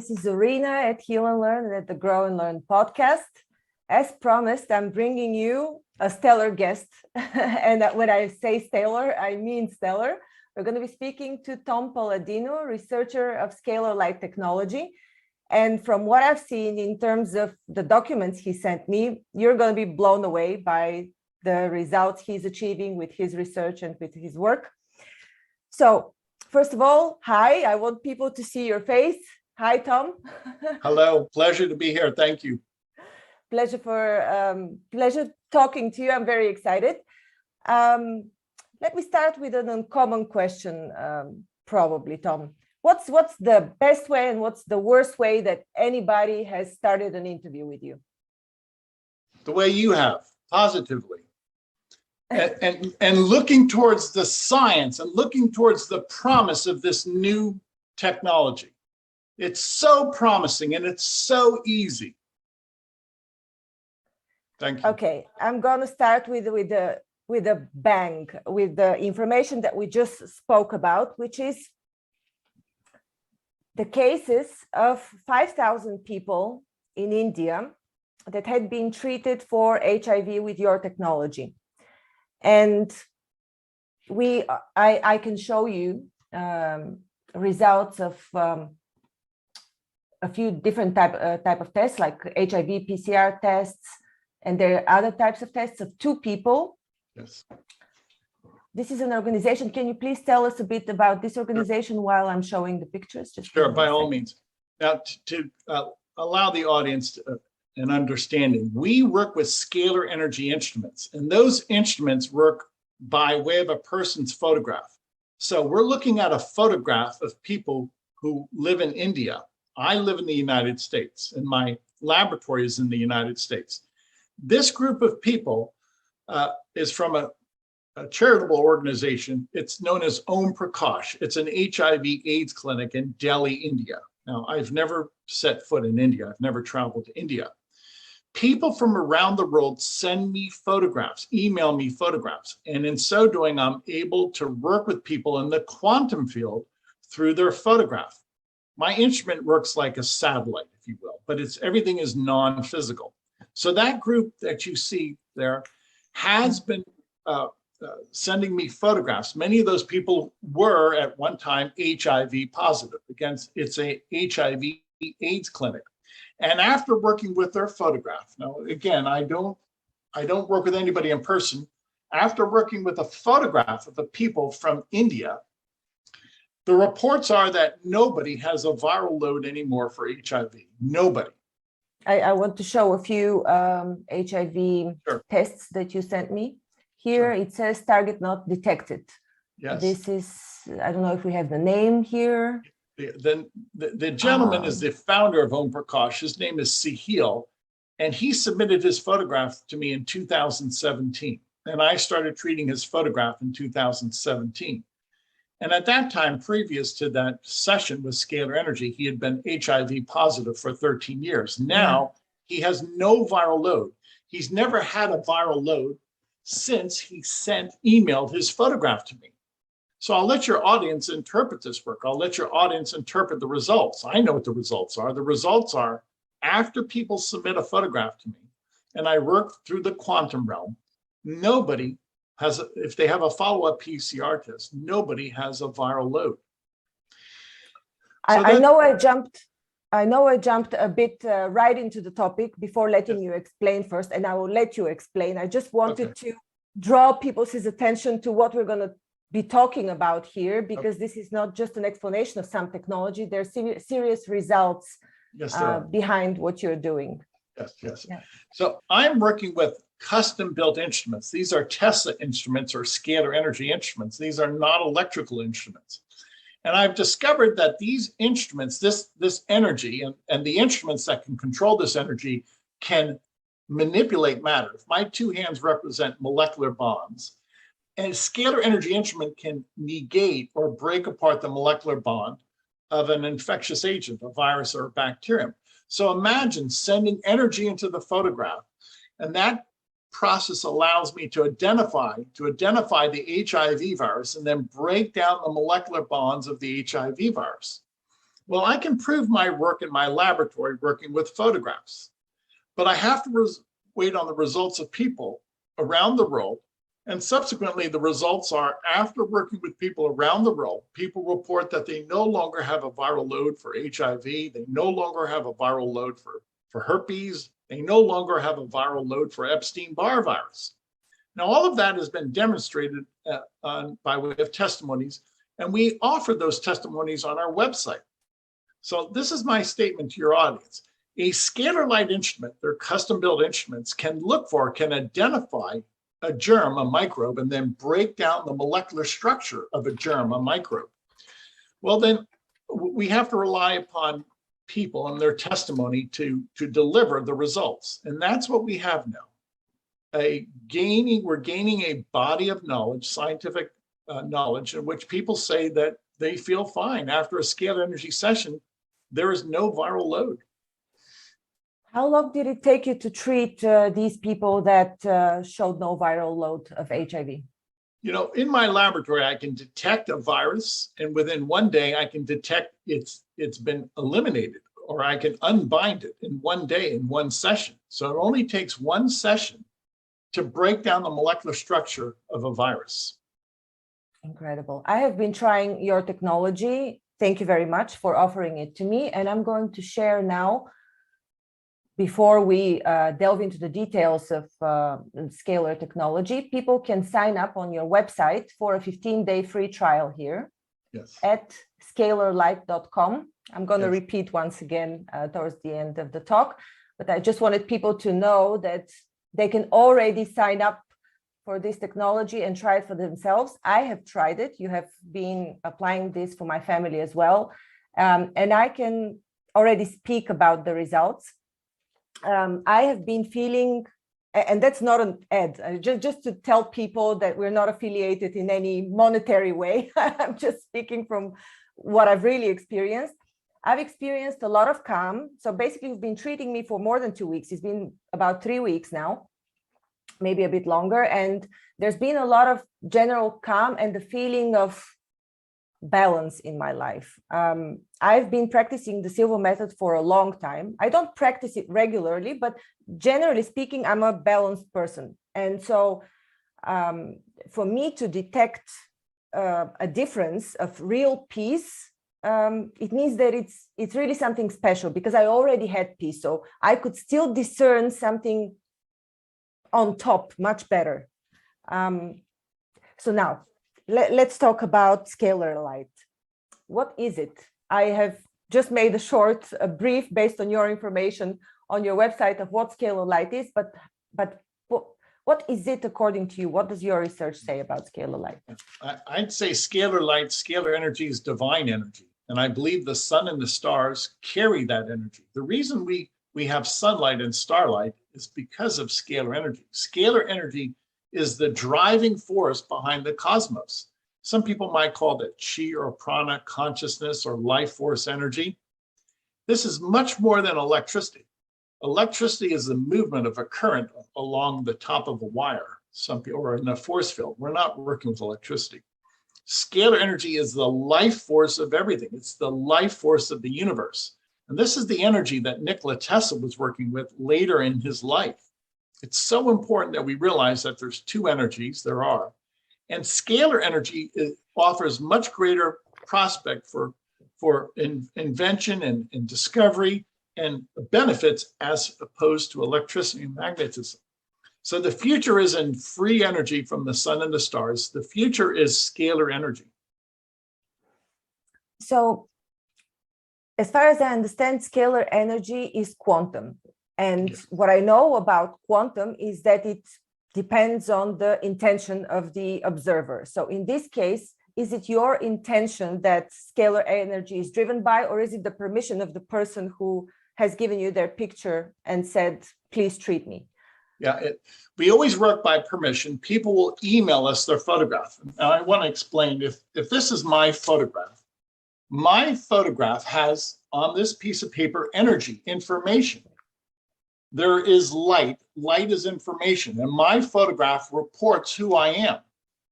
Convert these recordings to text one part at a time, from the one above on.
This is Zarina at Heal and Learn and at the Grow and Learn podcast. As promised, I'm bringing you a stellar guest. And when I say stellar, I mean stellar. We're going to be speaking to Tom Paladino, researcher of Scalar light technology. And from what I've seen in terms of the documents he sent me, you're going to be blown away by the results he's achieving with his research and with his work. So first of all, hi, I want people to see your face. Hi, Tom. Hello, pleasure to be here. Thank you. Pleasure talking to you. I'm very excited. Let me start with an uncommon question, probably, Tom. What's the best way and what's the worst way that anybody has started an interview with you? The way you have, positively. And looking towards the science and looking towards the promise of this new technology. It's so promising and it's so easy. Thank you. Okay, I'm going to start with a bang, with the information that we just spoke about, which is the cases of 5,000 people in India that had been treated for HIV with your technology. And I can show you results of a few different type of tests, like HIV PCR tests, and there are other types of tests of 2 people. Yes. This is an organization. Can you please tell us a bit about this organization while I'm showing the pictures? Sure, by all means. Now, to allow the audience an understanding, we work with scalar energy instruments, and those instruments work by way of a person's photograph. So we're looking at a photograph of people who live in India. I live in the United States, and my laboratory is in the United States. This group of people is from a charitable organization. It's known as Om Prakash. It's an HIV/AIDS clinic in Delhi, India. Now, I've never set foot in India. I've never traveled to India. People from around the world send me photographs, email me photographs. And in so doing, I'm able to work with people in the quantum field through their photograph. My instrument works like a satellite, if you will, but everything is non-physical. So that group that you see there has been sending me photographs. Many of those people were at one time HIV positive. Again, it's a HIV/AIDS clinic. And after working with their photograph, now again, I don't work with anybody in person. After working with a photograph of the people from India, the reports are that nobody has a viral load anymore for HIV. Nobody. I want to show a few HIV tests that you sent me. Here it says target not detected. Yes. This is, I don't know if we have the name here. The gentleman is the founder of Om Prakash. His name is Sahil, and he submitted his photograph to me in 2017. And I started treating his photograph in 2017. And at that time, previous to that session with Scalar Energy, he had been HIV positive for 13 years. Now he has no viral load. He's never had a viral load since he emailed his photograph to me. So I'll let your audience interpret this work. I'll let your audience interpret the results. I know what the results are. The results are after people submit a photograph to me and I work through the quantum realm, nobody has, if they have a follow-up PCR test, nobody has a viral load. I know I jumped a bit right into the topic before letting you explain first, and I will let you explain. I just wanted to draw people's attention to what we're going to be talking about here, because this is not just an explanation of some technology. There are serious results behind what you're doing. Yes. Yeah. So I'm working with custom-built instruments. These are Tesla instruments or scalar energy instruments. These are not electrical instruments. And I've discovered that these instruments, this energy and the instruments that can control this energy can manipulate matter. If my 2 hands represent molecular bonds, and a scalar energy instrument can negate or break apart the molecular bond of an infectious agent, a virus or a bacterium. So imagine sending energy into the photograph, and that process allows me to identify the HIV virus and then break down the molecular bonds of the HIV virus. Well, I can prove my work in my laboratory working with photographs, but I have to wait on the results of people around the world. And subsequently, the results are after working with people around the world, people report that they no longer have a viral load for HIV. They no longer have a viral load for herpes. They no longer have a viral load for Epstein-Barr virus. Now, all of that has been demonstrated by way of testimonies, and we offer those testimonies on our website. So this is my statement to your audience. A scalar light instrument, they're custom-built instruments, can identify a germ, a microbe, and then break down the molecular structure of a germ, a microbe. Well, then we have to rely upon people and their testimony to deliver the results. And that's what we have now. We're gaining a body of knowledge, scientific knowledge, in which people say that they feel fine after a scalar energy session. There is no viral load. How long did it take you to treat these people that showed no viral load of HIV? You know, in my laboratory, I can detect a virus, and within one day, I can detect it's been eliminated, or I can unbind it in one day, in one session. So it only takes one session to break down the molecular structure of a virus. Incredible. I have been trying your technology. Thank you very much for offering it to me. And I'm going to share now, before we delve into the details of Scalar technology, people can sign up on your website for a 15-day free trial here. Yes. At scalarlight.com. I'm going to Yes. repeat once again towards the end of the talk, but I just wanted people to know that they can already sign up for this technology and try it for themselves. I have tried it. You have been applying this for my family as well. And I can already speak about the results. I have been feeling, and that's not an ad, just to tell people that we're not affiliated in any monetary way. I'm just speaking from what I've really experienced. I've experienced a lot of calm. So basically, you've been treating me for more than 2 weeks. It's been about 3 weeks now, maybe a bit longer. And there's been a lot of general calm and the feeling of balance in my life. I've been practicing the Silva method for a long time. I don't practice it regularly, but generally speaking, I'm a balanced person. And so for me to detect a difference of real peace, it means that it's really something special, because I already had peace. So I could still discern something on top much better. So now let's talk about scalar light. What is it? I have just made a brief based on your information on your website of what scalar light is, but what is it according to you? What does your research say about scalar light? I'd say scalar light, scalar energy is divine energy. And I believe the sun and the stars carry that energy. The reason we have sunlight and starlight is because of scalar energy. Scalar energy is the driving force behind the cosmos. Some people might call that chi or prana, consciousness or life force energy. This is much more than electricity. Electricity is the movement of a current along the top of a wire, or in a force field. We're not working with electricity. Scalar energy is the life force of everything. It's the life force of the universe. And this is the energy that Nikola Tesla was working with later in his life. It's so important that we realize that there's two energies, there are. And scalar energy offers much greater prospect for invention and discovery and benefits as opposed to electricity and magnetism. So the future isn't free energy from the sun and the stars. The future is scalar energy. So as far as I understand, scalar energy is quantum. And Yes. what I know about quantum is that it depends on the intention of the observer. So in this case, is it your intention that scalar energy is driven by, or is it the permission of the person who has given you their picture and said, please treat me? Yeah, we always work by permission. People will email us their photograph. Now, I want to explain, if this is my photograph has on this piece of paper energy, information. There is light. Light is information, and my photograph reports who I am.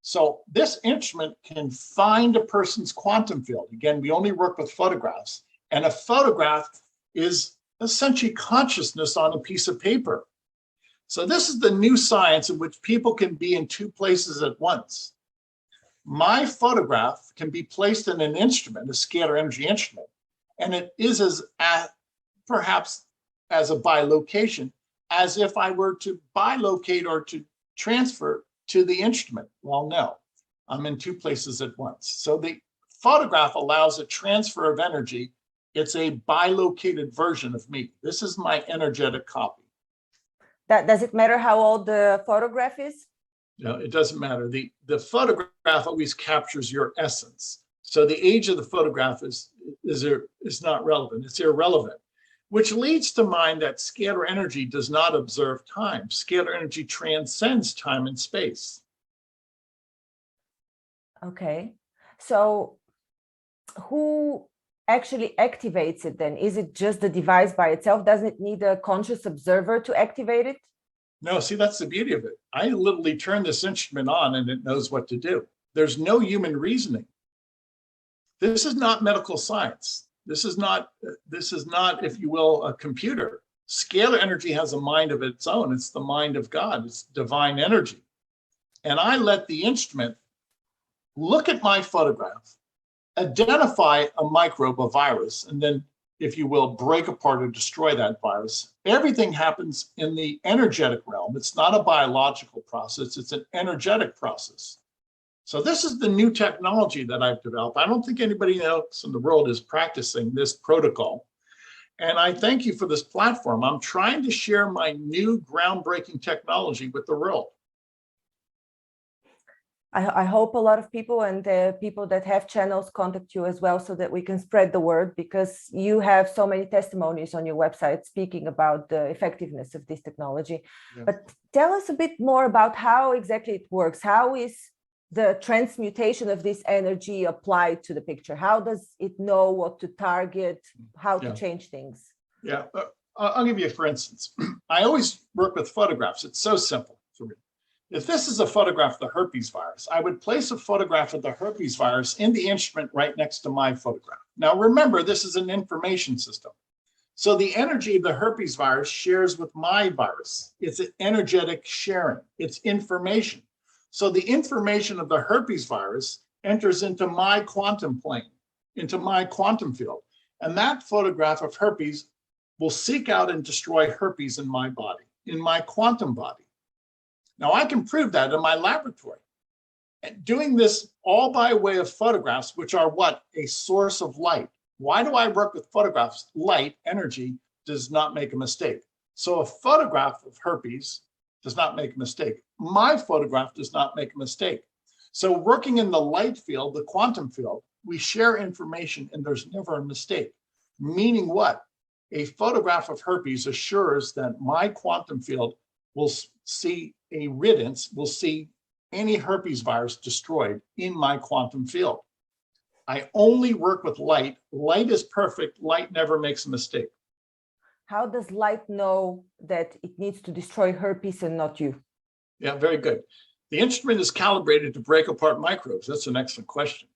So this instrument can find a person's quantum field. Again, we only work with photographs, And a photograph is essentially consciousness on a piece of paper. So this is the new science in which people can be in two places at once. My photograph can be placed in an instrument, a scalar energy instrument, and it is perhaps as a bilocation, as if I were to bilocate or to transfer to the instrument. Well, no, I'm in two places at once. So the photograph allows a transfer of energy. It's a bilocated version of me. This is my energetic copy. Does it matter how old the photograph is? No, it doesn't matter. The photograph always captures your essence. So the age of the photograph is not relevant. It's irrelevant, which leads to mind that scalar energy does not observe time. Scalar energy transcends time and space. Okay. So who actually activates it then? Is it just the device by itself? Doesn't it need a conscious observer to activate it? No, see, that's the beauty of it. I literally turn this instrument on and it knows what to do. There's no human reasoning. This is not medical science. This is not, if you will, a computer. Scalar energy has a mind of its own. It's the mind of God. It's divine energy. And I let the instrument look at my photograph, identify a microbe, a virus, and then, if you will, break apart or destroy that virus. Everything happens in the energetic realm. It's not a biological process. It's an energetic process. So this is the new technology that I've developed. I don't think anybody else in the world is practicing this protocol. And I thank you for this platform. I'm trying to share my new groundbreaking technology with the world. I hope a lot of people and the people that have channels contact you as well so that we can spread the word, because you have so many testimonies on your website speaking about the effectiveness of this technology. Yeah. But tell us a bit more about how exactly it works. How is the transmutation of this energy applied to the picture? How does it know what to target, how to change things? Yeah, I'll give you a for instance. I always work with photographs. It's so simple for me. If this is a photograph of the herpes virus, I would place a photograph of the herpes virus in the instrument right next to my photograph. Now, remember, this is an information system. So the energy of the herpes virus shares with my virus. It's an energetic sharing. It's information. So the information of the herpes virus enters into my quantum plane, into my quantum field. And that photograph of herpes will seek out and destroy herpes in my body, in my quantum body. Now, I can prove that in my laboratory. And doing this all by way of photographs, which are what? A source of light. Why do I work with photographs? Light, energy, does not make a mistake. So a photograph of herpes does not make a mistake. My photograph does not make a mistake. So working in the light field, the quantum field, we share information and there's never a mistake. Meaning what? A photograph of herpes assures that my quantum field will see a riddance, will see any herpes virus destroyed in my quantum field. I only work with light. Light is perfect. Light never makes a mistake. How does light know that it needs to destroy herpes and not you? Yeah, very good. The instrument is calibrated to break apart microbes. That's an excellent question.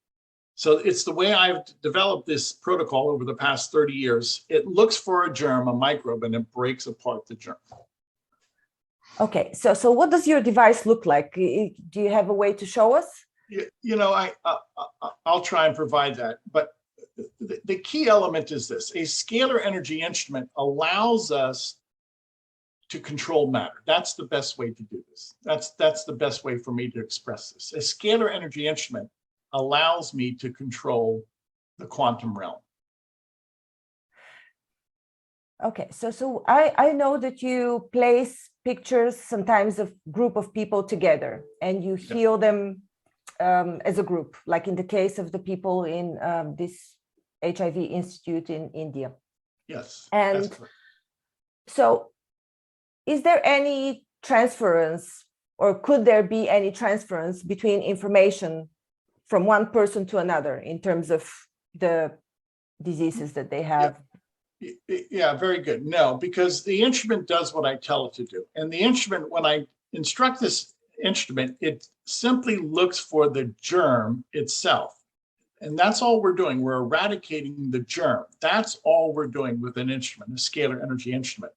So it's the way I've developed this protocol over the past 30 years. It looks for a germ, a microbe, and it breaks apart the germ. Okay, so what does your device look like? Do you have a way to show us? You know, I'll try and provide that. But the key element is this. A scalar energy instrument allows us to control matter. That's the best way to do this. That's the best way for me to express this. A scalar energy instrument allows me to control the quantum realm. Okay, so I know that you place pictures sometimes of group of people together and you heal them as a group, like in the case of the people in this HIV Institute in India. Yes. And so is there any transference, or could there be any transference between information from one person to another in terms of the diseases that they have? Yeah, very good. No, because the instrument does what I tell it to do. And the instrument, when I instruct this instrument, it simply looks for the germ itself. And that's all we're doing. We're eradicating the germ. That's all we're doing with an instrument, a scalar energy instrument.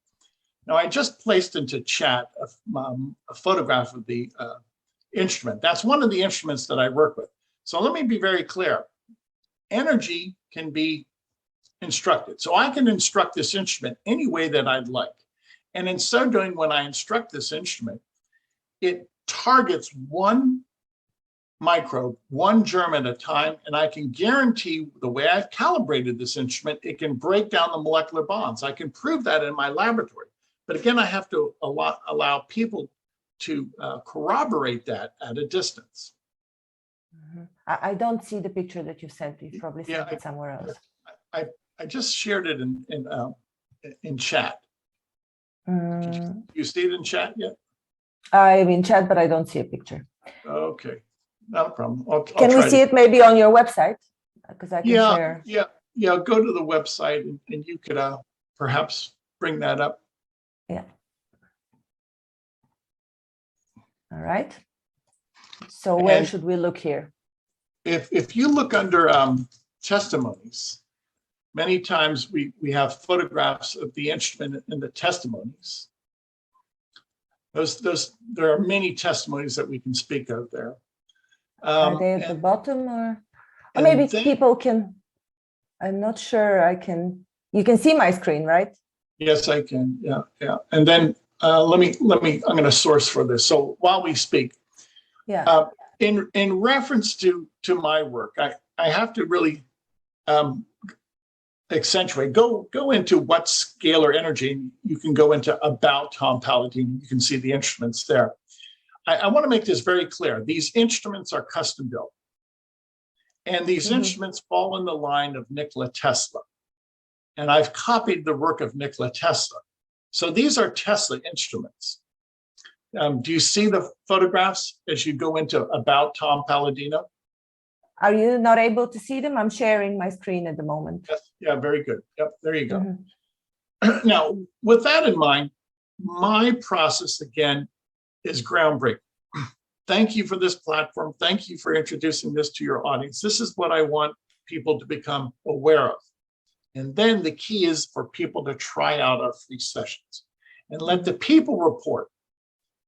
Now, I just placed into chat a photograph of the instrument. That's one of the instruments that I work with. So let me be very clear. Energy can be instructed. So I can instruct this instrument any way that I'd like. And in so doing, when I instruct this instrument, it targets one microbe, one germ at a time, and I can guarantee the way I've calibrated this instrument, it can break down the molecular bonds. I can prove that in my laboratory. But again, I have to allow people to corroborate that at a distance. Mm-hmm. I don't see the picture that you sent. You probably sent it somewhere else. I just shared it in chat. You see it in chat yet? I'm in chat, but I don't see a picture. Okay, not a problem. Can we see it maybe on your website? Because I can share. Yeah. Go to the website and you could perhaps bring that up. Yeah. All right. So where should we look here? If you look under testimonies, many times we have photographs of the instrument in the testimonies. There are many testimonies that we can speak of there. Are they at the bottom, or maybe people can? I'm not sure. You can see my screen, right? Yes, I can. Yeah. And then let me. I'm going to source for this. So while we speak, in reference to my work, I have to really accentuate. Go into what's scalar energy. You can go into about Tom Paladino. You can see the instruments there. I want to make this very clear. These instruments are custom built, and these instruments fall in the line of Nikola Tesla. And I've copied the work of Nikola Tesla. So these are Tesla instruments. Do you see the photographs as you go into about Tom Paladino? Are you not able to see them? I'm sharing my screen at the moment. Yes. Yeah, very good. Yep, there you go. Now, with that in mind, my process, again, is groundbreaking. Thank you for this platform. Thank you for introducing this to your audience. This is what I want people to become aware of. And then the key is for people to try out our free sessions and let the people report.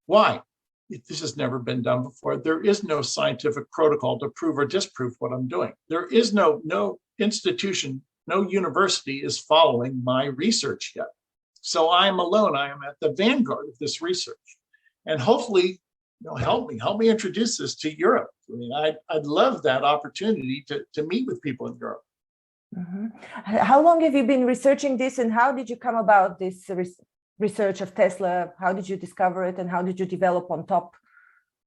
Why? This has never been done before. There is no scientific protocol to prove or disprove what I'm doing. There is no institution, no university is following my research yet. So I'm alone. I am at the vanguard of this research. And hopefully, help me introduce this to Europe. I mean, I'd love that opportunity to meet with people in Europe. How long have you been researching this, and how did you come about this research of Tesla? How did you discover it, and how did you develop on top?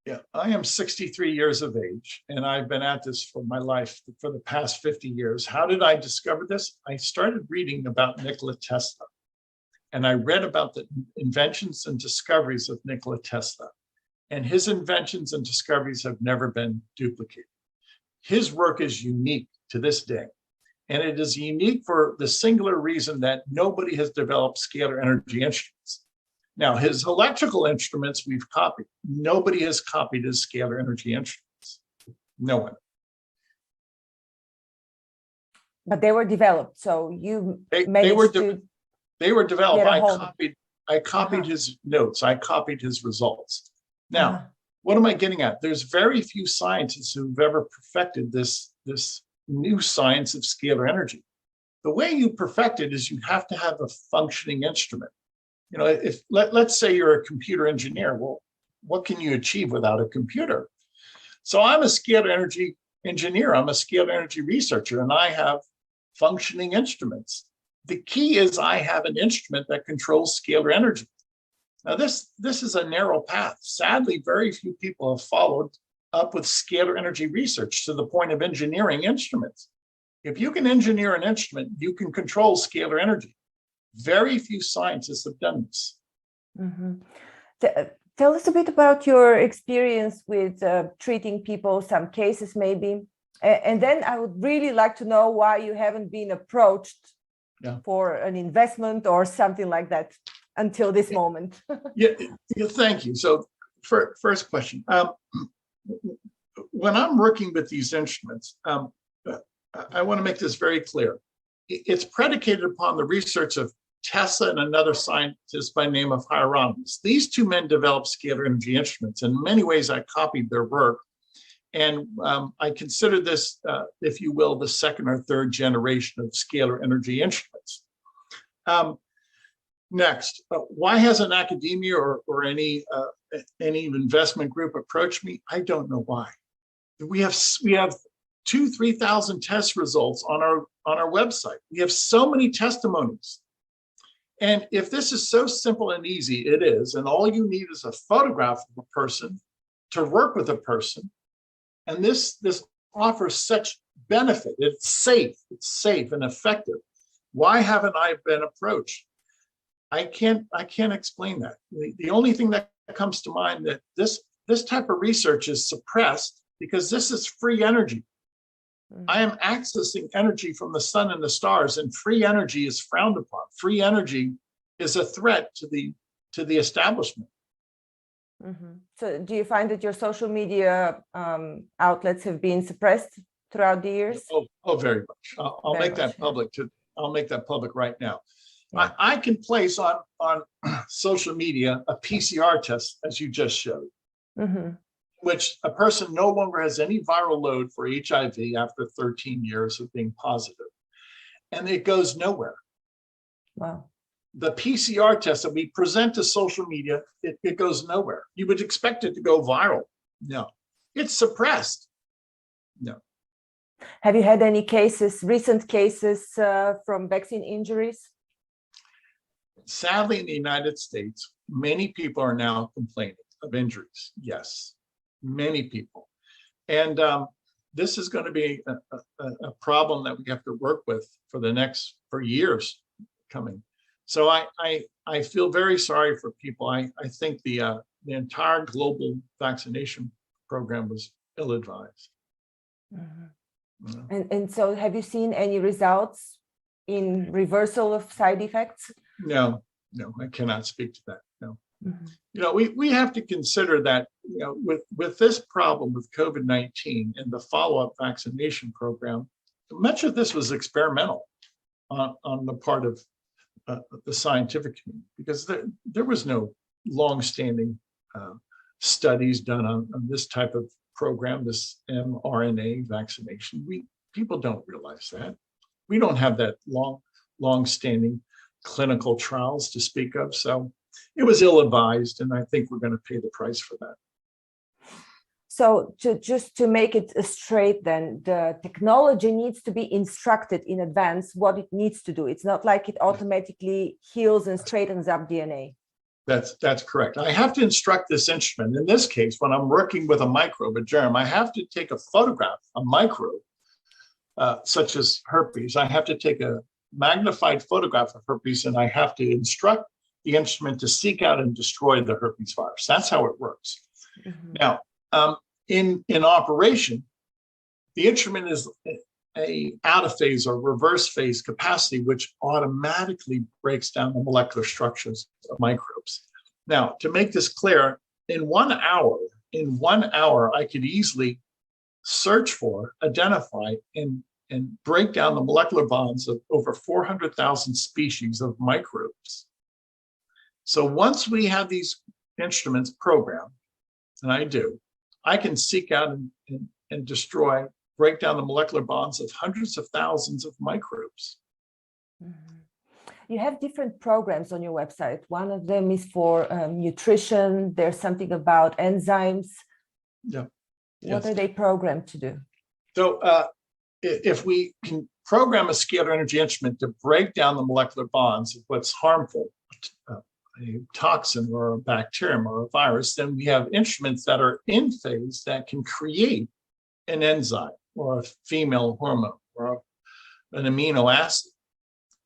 Yeah, I am 63 years of age, and I've been at this for my life for the past 50 years. How did I discover this? I started reading about Nikola Tesla, and I read about the inventions and discoveries of Nikola Tesla, and his inventions and discoveries have never been duplicated. His work is unique to this day. And it is unique for the singular reason that nobody has developed scalar energy instruments. Now, his electrical instruments we've copied. Nobody has copied his scalar energy instruments. No one. But they were developed, so you they were developed. I copied his notes. I copied his results. Now, what am I getting at? There's very few scientists who've ever perfected this new science of scalar energy. The way you perfect it is you have to have a functioning instrument. If let's say you're a computer engineer, well, what can you achieve without a computer? So I'm a scalar energy engineer. I'm a scalar energy researcher, and I have functioning instruments. The key is I have an instrument that controls scalar energy. Now, this is a narrow path. Sadly, very few people have followed up with scalar energy research to the point of engineering instruments. If you can engineer an instrument, you can control scalar energy. Very few scientists have done this. Tell us a bit about your experience with treating people, some cases maybe. And then I would really like to know why you haven't been approached for an investment or something like that until this moment. Thank you. So first question. When I'm working with these instruments, I want to make this very clear. It's predicated upon the research of Tesla and another scientist by name of Hieronymus. These two men developed scalar energy instruments. In many ways, I copied their work. And I consider this, if you will, the second or third generation of scalar energy instruments. Next, why hasn't academia or any investment group approached me? I don't know why. We have 2,000-3,000 test results on our website. We have so many testimonies. And if this is so simple and easy, it is, and all you need is a photograph of a person to work with a person, and this offers such benefit. It's safe and effective. Why haven't I been approached? I can't explain that. The only thing that comes to mind that this type of research is suppressed because this is free energy. I am accessing energy from the sun and the stars, and free energy is frowned upon. Free energy is a threat to the establishment. Mm-hmm. So do you find that your social media outlets have been suppressed throughout the years? Oh, very much. I'll make that public. I'll make that public right now. Yeah. I can place on social media a PCR test, as you just showed, which a person no longer has any viral load for HIV after 13 years of being positive, and it goes nowhere. Wow. The PCR test that we present to social media, it goes nowhere. You would expect it to go viral. No, it's suppressed. No. Have you had any recent cases from vaccine injuries? Sadly, in the United States, many people are now complaining of injuries. Yes, many people. And this is going to be a problem that we have to work with for years coming. So I feel very sorry for people. I think the entire global vaccination program was ill-advised. Yeah. And so have you seen any results in reversal of side effects? No, I cannot speak to that. No. You know, we have to consider that, you know, with this problem with COVID-19 and the follow-up vaccination program, much of this was experimental on the part of the scientific community, because there was no long-standing studies done on this type of program, this mRNA vaccination. People don't realize that. We don't have that long-standing clinical trials to speak of. So it was ill-advised, and I think we're going to pay the price for that. So just to make it straight then, the technology needs to be instructed in advance what it needs to do. It's not like it automatically heals and straightens up DNA. That's correct. I have to instruct this instrument. In this case, when I'm working with a microbe, a germ, I have to take a photograph, a microbe, such as herpes. I have to take a magnified photograph of herpes, and I have to instruct the instrument to seek out and destroy the herpes virus. That's how it works. Now, in operation, the instrument is a out of phase or reverse phase capacity, which automatically breaks down the molecular structures of microbes. Now, to make this clear, in 1 hour, I could easily search for, identify, and break down the molecular bonds of over 400,000 species of microbes. So once we have these instruments programmed, and I do, I can seek out and destroy, break down the molecular bonds of hundreds of thousands of microbes. You have different programs on your website. One of them is for nutrition. There's something about enzymes. Yeah. What are they programmed to do? So if we can program a scalar energy instrument to break down the molecular bonds of what's harmful, a toxin or a bacterium or a virus, then we have instruments that are in phase that can create an enzyme or a female hormone or an amino acid.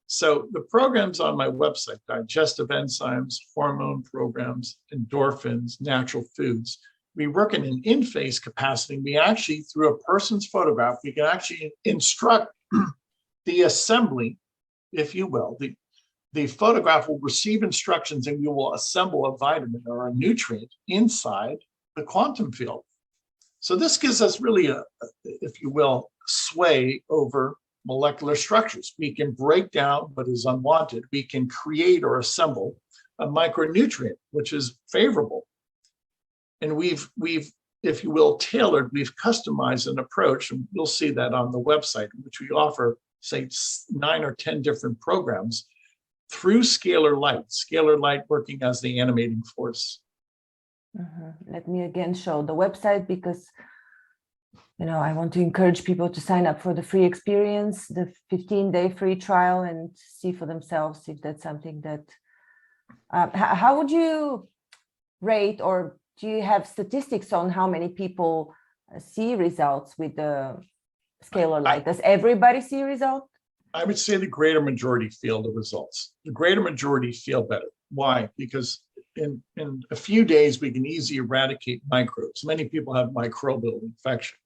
So the programs on my website, digestive enzymes, hormone programs, endorphins, natural foods, we work in an in-phase capacity. We actually, through a person's photograph, we can actually instruct the assembly, if you will. The photograph will receive instructions, and we will assemble a vitamin or a nutrient inside the quantum field. So this gives us really if you will, sway over molecular structures. We can break down what is unwanted. We can create or assemble a micronutrient, which is favorable. And we've, if you will, we've customized an approach, and you'll see that on the website, which we offer, say, 9 or 10 different programs through scalar light working as the animating force. Let me again show the website, because I want to encourage people to sign up for the free experience, the 15-day free trial, and see for themselves if that's something that, how would you rate, or do you have statistics on how many people see results with the scalar light? Does everybody see results? I would say the greater majority feel the results. The greater majority feel better. Why? Because in a few days, we can easily eradicate microbes. Many people have microbial infection.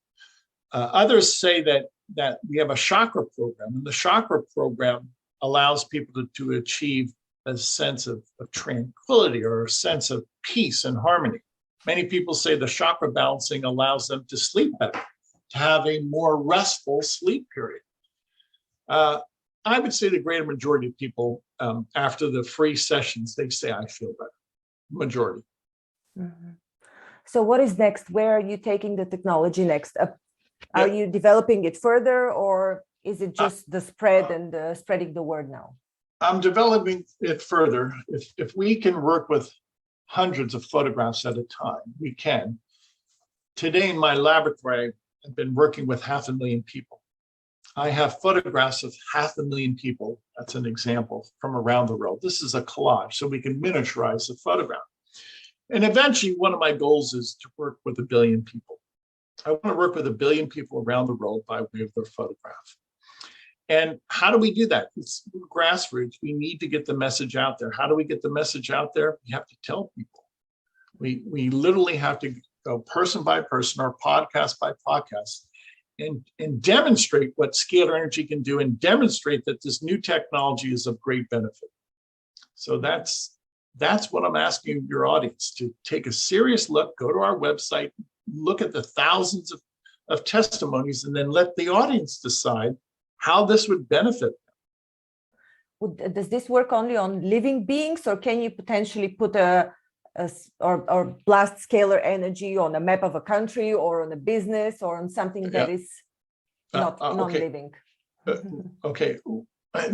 Others say that we have a chakra program, and the chakra program allows people to achieve a sense of tranquility or a sense of peace and harmony. Many people say the chakra balancing allows them to sleep better, to have a more restful sleep period. I would say the greater majority of people, after the free sessions, they say, I feel better. Majority. So what is next? Where are you taking the technology next? Are you developing it further, or is it just the spread and spreading the word now? I'm developing it further. If we can work with hundreds of photographs at a time, we can. Today in my laboratory, I've been working with 500,000 people. I have photographs of 500,000 people. That's an example from around the world. This is a collage, so we can miniaturize the photograph. And eventually, one of my goals is to work with 1 billion people. I want to work with 1 billion people around the world by way of their photograph. And how do we do that? It's grassroots. We need to get the message out there. How do we get the message out there? We have to tell people. We literally have to go person by person or podcast by podcast and demonstrate what scalar energy can do, and demonstrate that this new technology is of great benefit. So that's what I'm asking your audience, to take a serious look, go to our website, look at the thousands of testimonies, and then let the audience decide how this would benefit them. Does this work only on living beings, or can you potentially put or blast scalar energy on a map of a country, or on a business, or on something that is not non-living? Okay,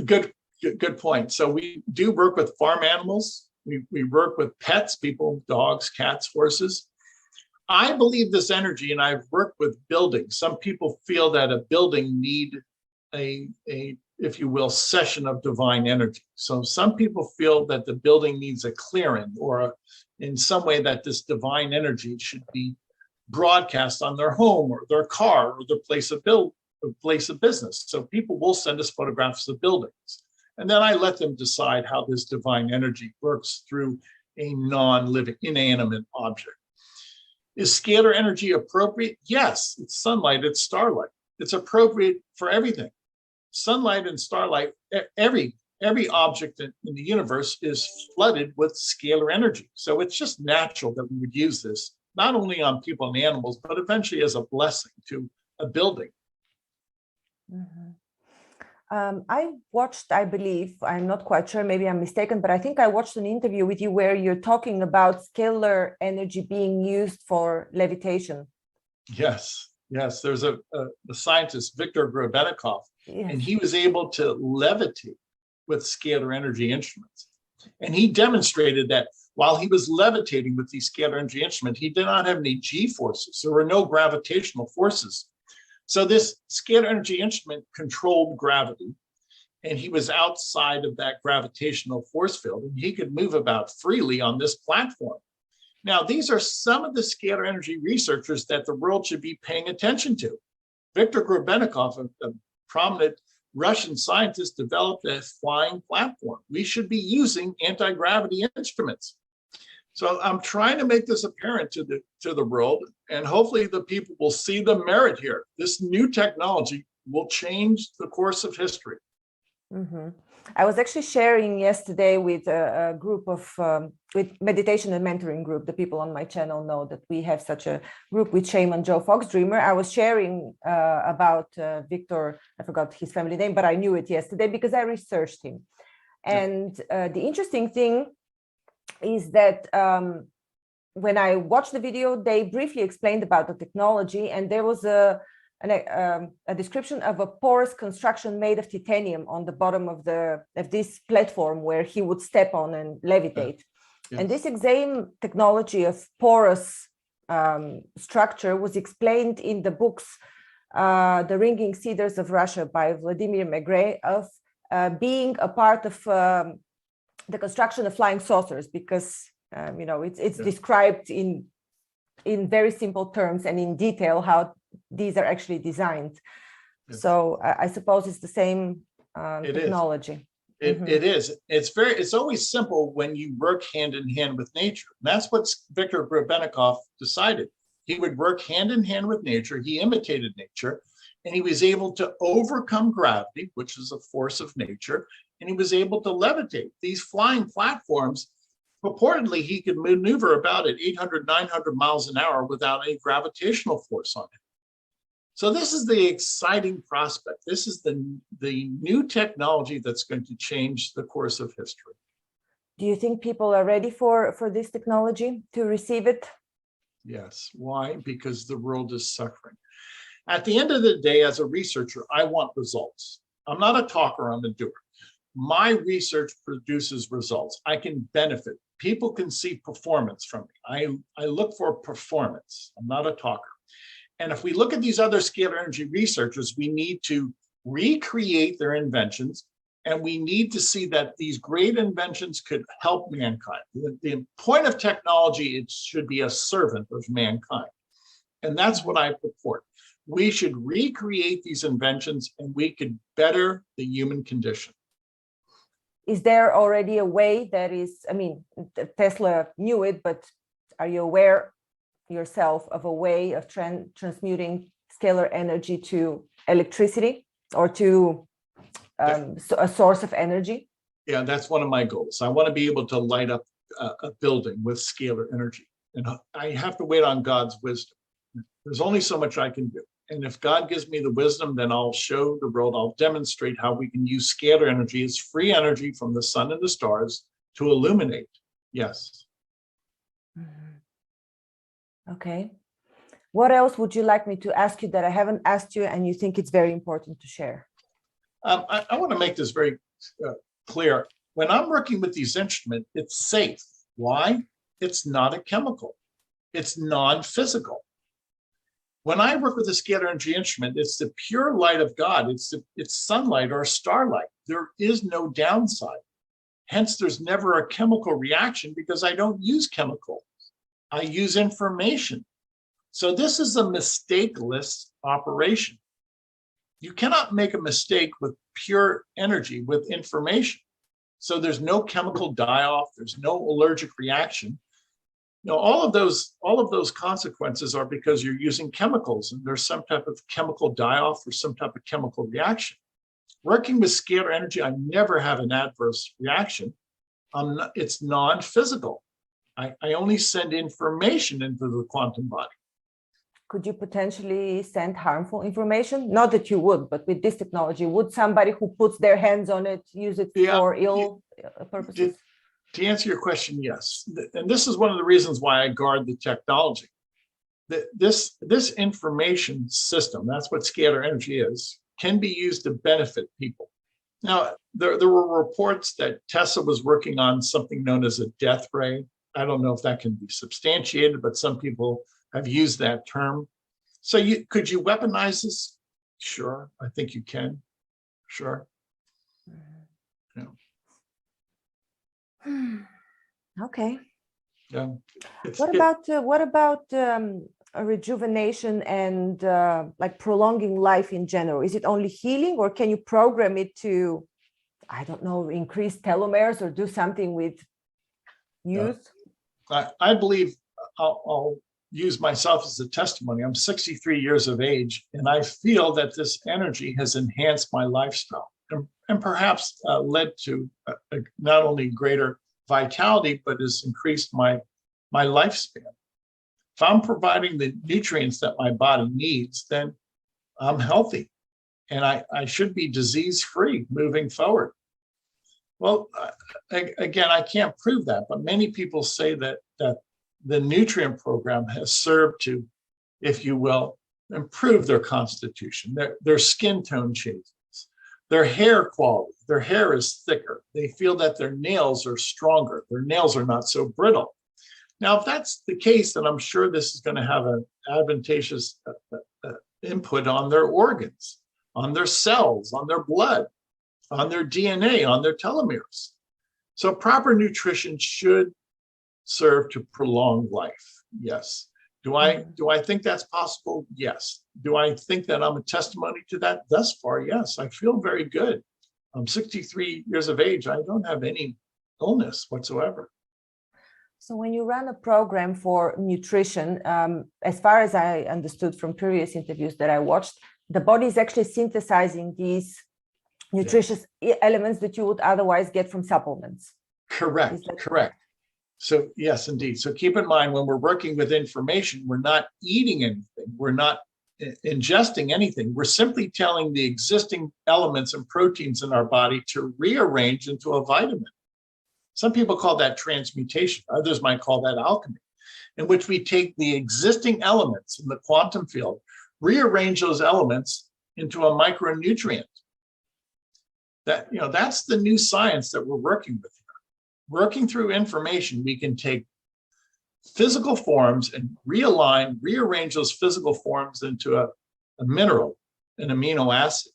good point. So we do work with farm animals. We work with pets, people, dogs, cats, horses. I believe this energy, and I've worked with buildings. Some people feel that a building need a if you will, session of divine energy. So some people feel that the building needs a clearing, or in some way that this divine energy should be broadcast on their home or their car or their place of business. So people will send us photographs of buildings. And then I let them decide how this divine energy works through a non-living, inanimate object. Is scalar energy appropriate? Yes, it's sunlight, it's starlight. It's appropriate for everything. Sunlight and starlight, every object in the universe is flooded with scalar energy. So it's just natural that we would use this, not only on people and animals, but eventually as a blessing to a building. I watched, I believe, I'm not quite sure, maybe I'm mistaken, but I think I watched an interview with you where you're talking about scalar energy being used for levitation. Yes. There's a scientist, Viktor Grebennikov, and he was able to levitate with scalar energy instruments. And he demonstrated that while he was levitating with these scalar energy instruments, he did not have any G forces. There were no gravitational forces. So this scalar energy instrument controlled gravity, and he was outside of that gravitational force field, and he could move about freely on this platform. Now, these are some of the scalar energy researchers that the world should be paying attention to. Viktor Grebennikov, a prominent Russian scientist, developed a flying platform. We should be using anti-gravity instruments. So I'm trying to make this apparent to the world, and hopefully the people will see the merit here. This new technology will change the course of history. I was actually sharing yesterday with a group of with meditation and mentoring group. The people on my channel know that we have such a group with Shaman Joe Fox Dreamer. I was sharing about Victor. I forgot his family name, but I knew it yesterday because I researched him. And the interesting thing is that when I watched the video, they briefly explained about the technology, and there was a description of a porous construction made of titanium on the bottom of this platform where he would step on and levitate. Yes. And this same technology of porous structure was explained in the books The Ringing Cedars of Russia by Vladimir Megre, of being a part of the construction of flying saucers, because it's described in very simple terms and in detail how these are actually designed. Yes. So I suppose it's the same technology. It is. It's always simple when you work hand in hand with nature. And that's what Viktor Grebennikov decided. He would work hand in hand with nature. He imitated nature, and he was able to overcome gravity, which is a force of nature, and he was able to levitate. These flying platforms, purportedly, he could maneuver about at 800, 900 miles an hour without any gravitational force on it. So this is the exciting prospect. This is the new technology that's going to change the course of history. Do you think people are ready for this technology to receive it? Yes. Why? Because the world is suffering. At the end of the day, as a researcher, I want results. I'm not a talker, I'm a doer. My research produces results. I can benefit. People can see performance from me. I look for performance. I'm not a talker. And if we look at these other scalar energy researchers, we need to recreate their inventions, and we need to see that these great inventions could help mankind. The point of technology, it should be a servant of mankind. And that's what I purport. We should recreate these inventions, and we could better the human condition. Is there already a way that is, I mean, Tesla knew it, but are you aware yourself of a way of transmuting scalar energy to electricity or to a source of energy? Yeah, that's one of my goals. I want to be able to light up a building with scalar energy. And I have to wait on God's wisdom. There's only so much I can do. And if God gives me the wisdom, then I'll show the world, I'll demonstrate how we can use scalar energy as free energy from the sun and the stars to illuminate. Yes. Okay. What else would you like me to ask you that I haven't asked you and you think it's very important to share? I want to make this very clear. When I'm working with these instruments, it's safe. Why? It's not a chemical. It's non-physical. When I work with a scalar energy instrument, it's the pure light of God. It's sunlight or starlight. There is no downside. Hence, there's never a chemical reaction because I don't use chemicals. I use information. So this is a mistakeless operation. You cannot make a mistake with pure energy, with information. So there's no chemical die-off. There's no allergic reaction. You know, all of those consequences are because you're using chemicals, and there's some type of chemical die-off or some type of chemical reaction. Working with scalar energy, I never have an adverse reaction. It's non-physical. I only send information into the quantum body. Could you potentially send harmful information? Not that you would, but with this technology, would somebody who puts their hands on it use it for ill purposes? To answer your question, yes. And this is one of the reasons why I guard the technology. This information system, that's what scalar energy is, can be used to benefit people. Now, there were reports that Tesla was working on something known as a death ray. I don't know if that can be substantiated, but some people have used that term. So could you weaponize this? Sure, I think you can. Sure. Yeah. Okay. Yeah. What about a rejuvenation and like prolonging life in general? Is it only healing, or can you program it to, I don't know, increase telomeres or do something with youth? I believe I'll use myself as a testimony. I'm 63 years of age, and I feel that this energy has enhanced my lifestyle. and perhaps led to not only greater vitality, but has increased my lifespan. If I'm providing the nutrients that my body needs, then I'm healthy, and I should be disease-free moving forward. Well, again, I can't prove that, but many people say that the nutrient program has served to, if you will, improve their constitution, their skin tone changes, their hair quality. Their hair is thicker. They feel that their nails are stronger. Their nails are not so brittle. Now, if that's the case, then I'm sure this is going to have an advantageous input on their organs, on their cells, on their blood, on their DNA, on their telomeres. So proper nutrition should serve to prolong life. Yes. Do I think that's possible? Yes. Do I think that I'm a testimony to that? Thus far, yes. I feel very good. I'm 63 years of age. I don't have any illness whatsoever. So when you run a program for nutrition, as far as I understood from previous interviews that I watched, the body is actually synthesizing these nutritious elements that you would otherwise get from supplements. Correct. Correct. So yes, indeed. So keep in mind, when we're working with information, we're not eating anything. We're not ingesting anything. We're simply telling the existing elements and proteins in our body to rearrange into a vitamin. Some people call that transmutation. Others might call that alchemy, in which we take the existing elements in the quantum field, rearrange those elements into a micronutrient. That's the new science that we're working with here. Working through information, we can take physical forms and rearrange those physical forms into a mineral, an amino acid.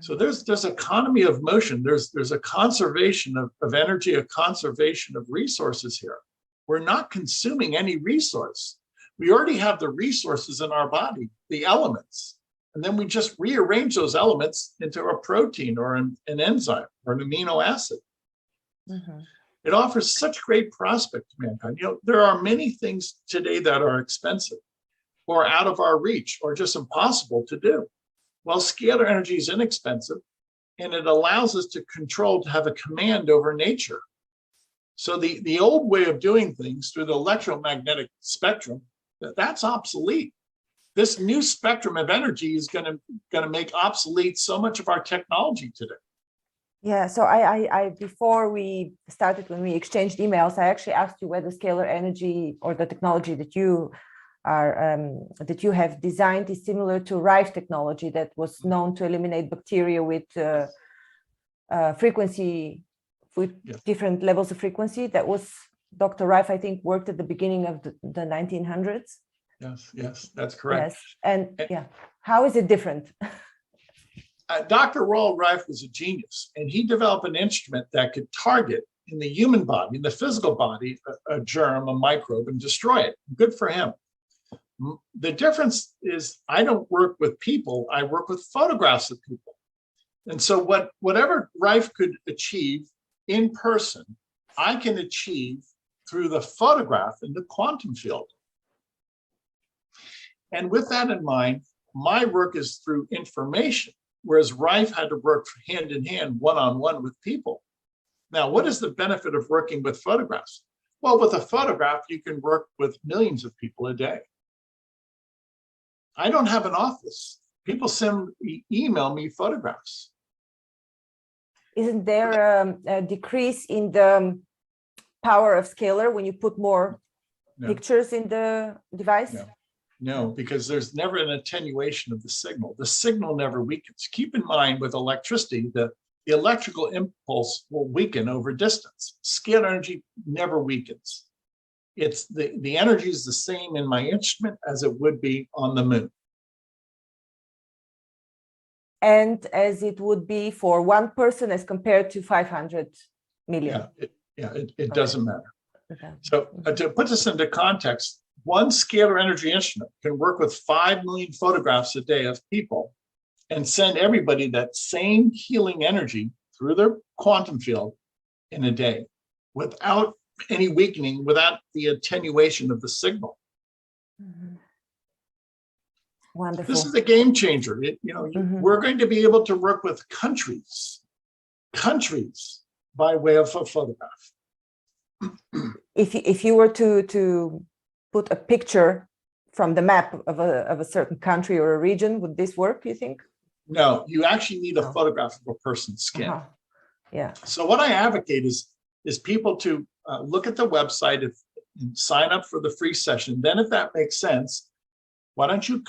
So there's economy of motion. There's a conservation of energy, a conservation of resources here. We're not consuming any resource. We already have the resources in our body, the elements, and then we just rearrange those elements into a protein or an enzyme or an amino acid. Mm-hmm. It offers such great prospect to mankind. There are many things today that are expensive or out of our reach or just impossible to do. Well, scalar energy is inexpensive, and it allows us to control, to have a command over nature. So the old way of doing things through the electromagnetic spectrum, that's obsolete. This new spectrum of energy is going to make obsolete so much of our technology today. Yeah, so I before we started, when we exchanged emails, I actually asked you whether scalar energy or the technology that you have designed is similar to Rife technology that was known to eliminate bacteria with frequency, with different levels of frequency. That was Dr. Rife, I think, worked at the beginning of the 1900s. Yes, that's correct. Yes, and how is it different? Dr. Roald Rife was a genius, and he developed an instrument that could target in the human body, in the physical body, a germ, a microbe, and destroy it. Good for him. The difference is I don't work with people, I work with photographs of people. And so whatever Rife could achieve in person, I can achieve through the photograph in the quantum field. And with that in mind, my work is through information, whereas Rife had to work hand in hand, one-on-one with people. Now, what is the benefit of working with photographs? Well, with a photograph, you can work with millions of people a day. I don't have an office. People email me photographs. Isn't there a decrease in the power of scalar when you put more pictures in the device? No, because there's never an attenuation of the signal. The signal never weakens. Keep in mind, with electricity, the electrical impulse will weaken over distance. Scalar energy never weakens. It's the energy is the same in my instrument as it would be on the moon. And as it would be for one person as compared to 500 million. It doesn't matter. Okay. So to put this into context, one scalar energy instrument can work with 5 million photographs a day of people and send everybody that same healing energy through their quantum field in a day without any weakening, without the attenuation of the signal. Mm-hmm. Wonderful. This is a game changer. We're going to be able to work with countries by way of a photograph. If you were to put a picture from the map of a certain country or a region, would this work, you think? No, you actually need a photograph of a person's skin. Yeah. So what I advocate is people to look at the website and sign up for the free session. Then if that makes sense, why don't you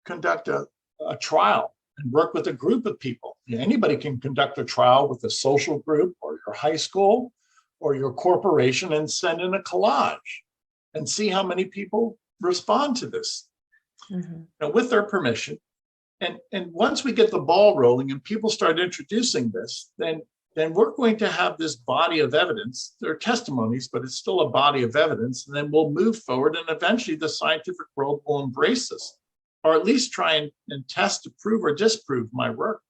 conduct a trial and work with a group of people? Anybody can conduct a trial with a social group or your high school or your corporation and send in a collage and see how many people respond to this with their permission. And once we get the ball rolling and people start introducing this, then we're going to have this body of evidence. There are testimonies, but it's still a body of evidence. And then we'll move forward, and eventually the scientific world will embrace this, or at least try and test to prove or disprove my work.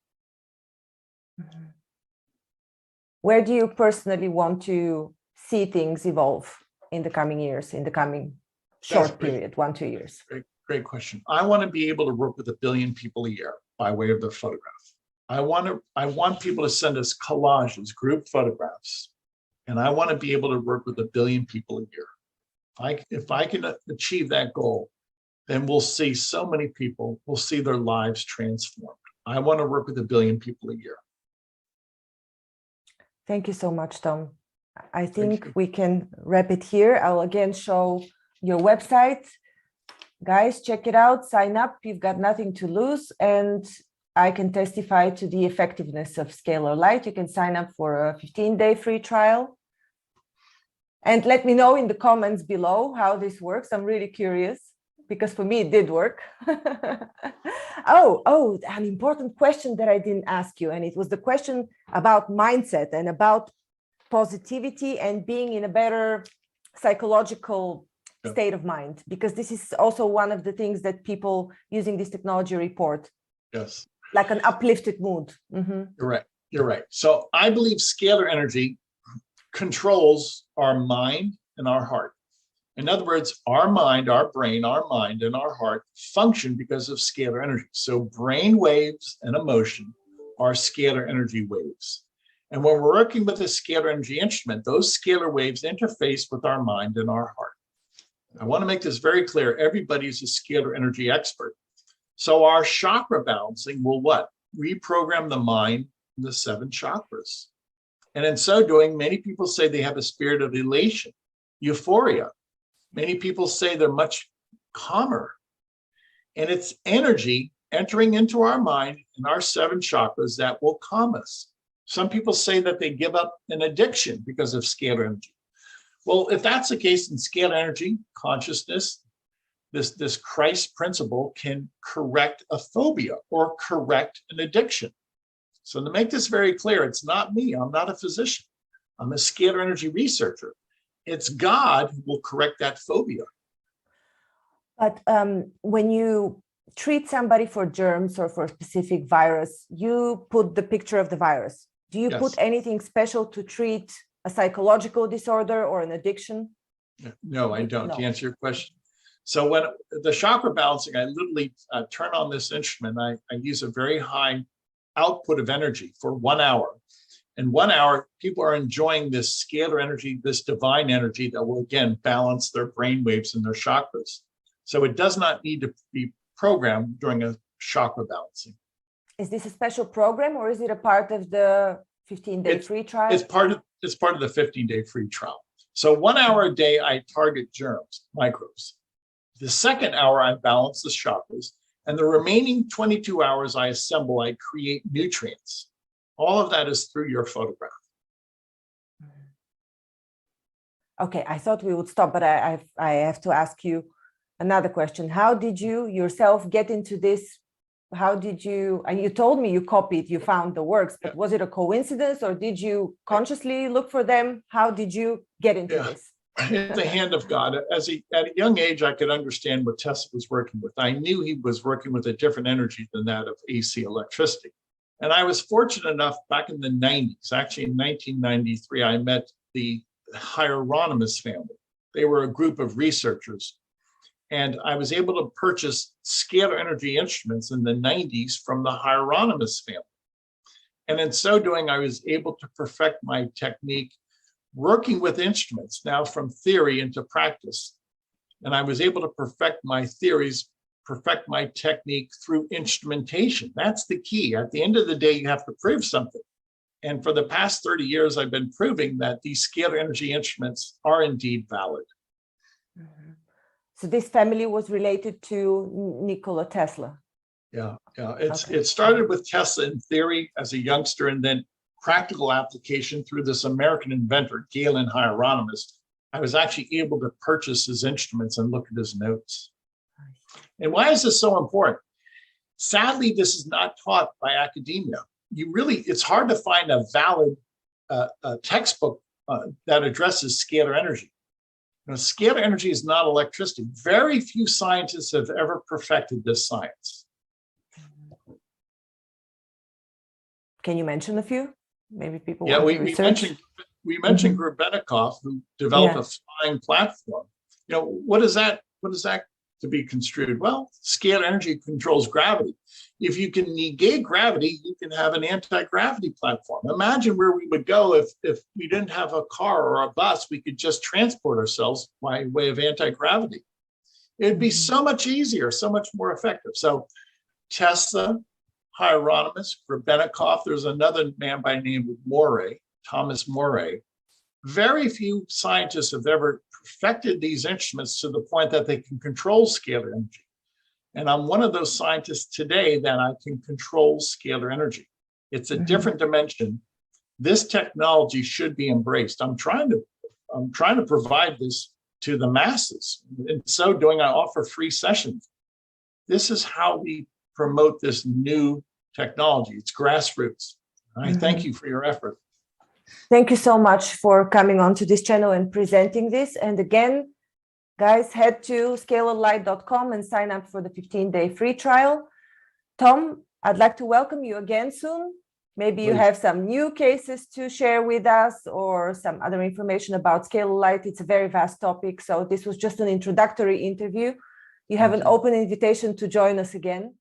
Where do you personally want to see things evolve in the coming years, in the coming short period, 1-2 years? Great question. I want to be able to work with 1 billion people a year by way of their photograph. I want people to send us collages, group photographs, and I want to be able to work with 1 billion people a year. If I can achieve that goal, then we'll see so many people, we'll see their lives transformed. I want to work with 1 billion people a year. Thank you so much, Tom. I think we can wrap it here. I'll again show your website. Guys, check it out, sign up. You've got nothing to lose. And I can testify to the effectiveness of Scalar Light. You can sign up for a 15-day free trial. And let me know in the comments below how this works. I'm really curious, because for me, it did work. Oh, an important question that I didn't ask you. And it was the question about mindset and about positivity and being in a better psychological state of mind, because this is also one of the things that people using this technology report. Yes. Like an uplifted mood. You're right. So I believe scalar energy controls our mind and our heart. In other words, our mind, our brain, our mind, and our heart function because of scalar energy. So brain waves and emotion are scalar energy waves. And when we're working with a scalar energy instrument, those scalar waves interface with our mind and our heart. I want to make this very clear. Everybody's a scalar energy expert. So our chakra balancing will what? Reprogram the mind in the 7 chakras. And in so doing, many people say they have a spirit of elation, euphoria. Many people say they're much calmer. And it's energy entering into our mind and our 7 chakras that will calm us. Some people say that they give up an addiction because of scalar energy. Well, if that's the case in scalar energy, consciousness, this Christ principle can correct a phobia or correct an addiction. So to make this very clear, it's not me. I'm not a physician. I'm a scalar energy researcher. It's God who will correct that phobia. But when you treat somebody for germs or for a specific virus, you put the picture of the virus. Do you put anything special to treat a psychological disorder or an addiction? No, I don't. To answer your question. So when the chakra balancing, I literally turn on this instrument. I use a very high output of energy for 1 hour. In 1 hour, people are enjoying this scalar energy, this divine energy that will, again, balance their brain waves and their chakras. So it does not need to be programmed during a chakra balancing. Is this a special program, or is it a part of the 15-day free trial? It's part of the 15-day free trial. So 1 hour a day, I target germs, microbes. The second hour, I balance the chakras. And the remaining 22 hours I assemble, I create nutrients. All of that is through your photograph. Okay, I thought we would stop, but I have to ask you another question. How did you yourself get into this? How did you, and you told me you copied, you found the works, but was it a coincidence, or did you consciously look for them? How did you get into this? It's the hand of God. At a young age, I could understand what Tesla was working with. I knew he was working with a different energy than that of AC electricity. And I was fortunate enough back in the 90s, actually in 1993, I met the Hieronymus family. They were a group of researchers. And I was able to purchase scalar energy instruments in the 90s from the Hieronymus family. And in so doing, I was able to perfect my technique working with instruments, now from theory into practice. And I was able to perfect my theories, perfect my technique through instrumentation. That's the key. At the end of the day, you have to prove something. And for the past 30 years, I've been proving that these scalar energy instruments are indeed valid. Mhm. So this family was related to Nikola Tesla. Yeah. Okay. It started with Tesla in theory as a youngster, and then practical application through this American inventor, Galen Hieronymus. I was actually able to purchase his instruments and look at his notes. And why is this so important? Sadly, this is not taught by academia. It's hard to find a valid textbook that addresses scalar energy. Scalar energy is not electricity. Very few scientists have ever perfected this science. Can you mention a few? Maybe people Yeah, want to research. we mentioned Grebennikov, who developed a flying platform. What is that to be construed? Well, scalar energy controls gravity. If you can negate gravity, you can have an anti-gravity platform. Imagine where we would go if we didn't have a car or a bus. We could just transport ourselves by way of anti-gravity. It'd be so much easier, so much more effective. So Tesla, Hieronymus, Grebennikov, there's another man by the name of Moray, Thomas Moray. Very few scientists have ever perfected these instruments to the point that they can control scalar energy. And I'm one of those scientists today that I can control scalar energy. It's a different dimension. This technology should be embraced. I'm trying to provide this to the masses. In so doing, I offer free sessions. This is how we promote this new technology. It's grassroots. I thank you for your effort. Thank you so much for coming onto this channel and presenting this. And again, guys, head to scalarlight.com and sign up for the 15-day free trial. Tom, I'd like to welcome you again soon. Maybe you have some new cases to share with us or some other information about Scalar Light. It's a very vast topic. So this was just an introductory interview. You have an open invitation to join us again.